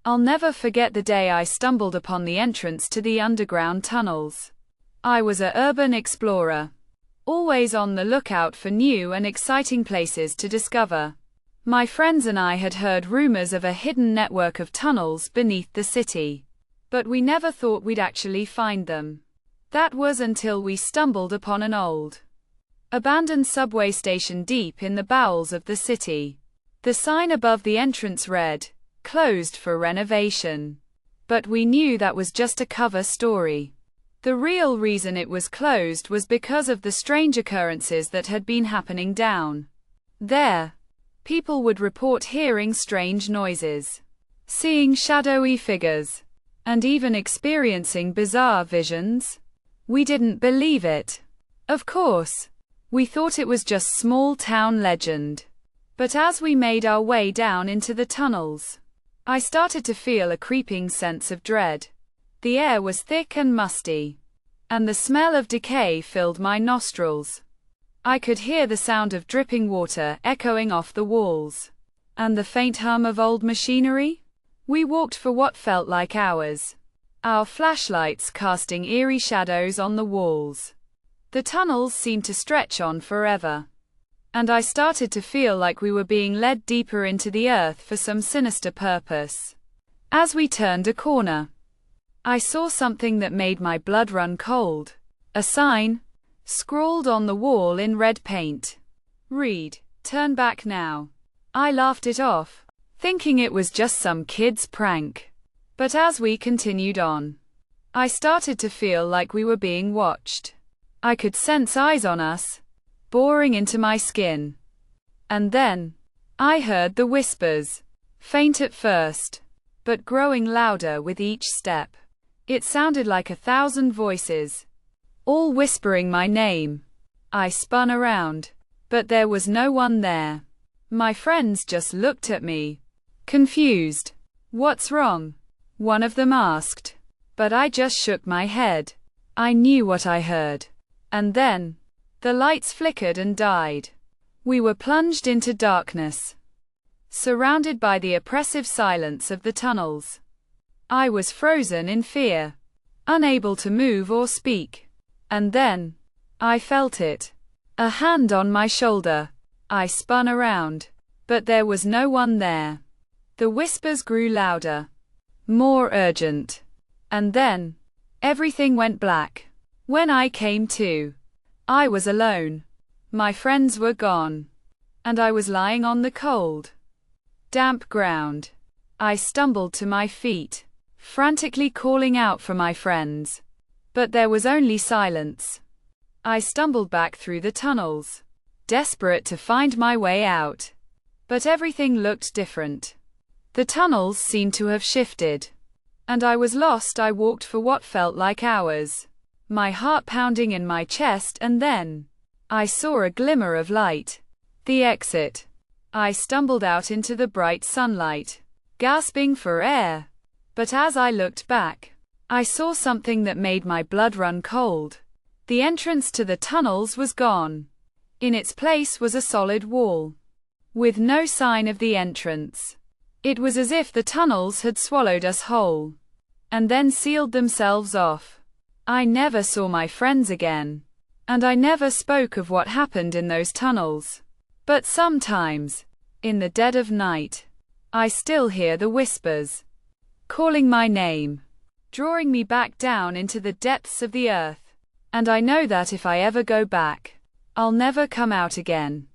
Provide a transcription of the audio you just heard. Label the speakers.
Speaker 1: I'll never forget the day I stumbled upon the entrance to the underground tunnels. I was an urban explorer, always on the lookout for new and exciting places to discover. My friends and I had heard rumors of a hidden network of tunnels beneath the city, but we never thought we'd actually find them. That was until we stumbled upon an old, abandoned subway station deep in the bowels of the city. The sign above the entrance read, "Closed for renovation." But we knew that was just a cover story. The real reason it was closed was because of the strange occurrences that had been happening down there. People would report hearing strange noises, seeing shadowy figures, and even experiencing bizarre visions. We didn't believe it. Of course, we thought it was just small town legend. But as we made our way down into the tunnels, I started to feel a creeping sense of dread. The air was thick and musty, and the smell of decay filled my nostrils. I could hear the sound of dripping water echoing off the walls, and the faint hum of old machinery. We walked for what felt like hours, our flashlights casting eerie shadows on the walls. The tunnels seemed to stretch on forever, and I started to feel like we were being led deeper into the earth for some sinister purpose. As we turned a corner, I saw something that made my blood run cold. A sign, scrawled on the wall in red paint. Read, "Turn back now." I laughed it off, thinking it was just some kid's prank. But as we continued on, I started to feel like we were being watched. I could sense eyes on us, boring into my skin. And then, I heard the whispers, faint at first, but growing louder with each step. It sounded like 1,000 voices, all whispering my name. I spun around, but there was no one there. My friends just looked at me, confused. "What's wrong?" one of them asked. But I just shook my head. I knew what I heard. And then, the lights flickered and died. We were plunged into darkness, surrounded by the oppressive silence of the tunnels. I was frozen in fear, unable to move or speak. And then, I felt it. A hand on my shoulder. I spun around, but there was no one there. The whispers grew louder, more urgent. And then, everything went black. When I came to, I was alone. My friends were gone, and I was lying on the cold, damp ground. I stumbled to my feet, frantically calling out for my friends. But there was only silence. I stumbled back through the tunnels, desperate to find my way out. But everything looked different. The tunnels seemed to have shifted, and I was lost. I walked for what felt like hours, my heart pounding in my chest, and then I saw a glimmer of light. The exit. I stumbled out into the bright sunlight, gasping for air. But as I looked back, I saw something that made my blood run cold. The entrance to the tunnels was gone. In its place was a solid wall, with no sign of the entrance. It was as if the tunnels had swallowed us whole, and then sealed themselves off. I never saw my friends again, and I never spoke of what happened in those tunnels. But sometimes, in the dead of night, I still hear the whispers, calling my name, drawing me back down into the depths of the earth. And I know that if I ever go back, I'll never come out again.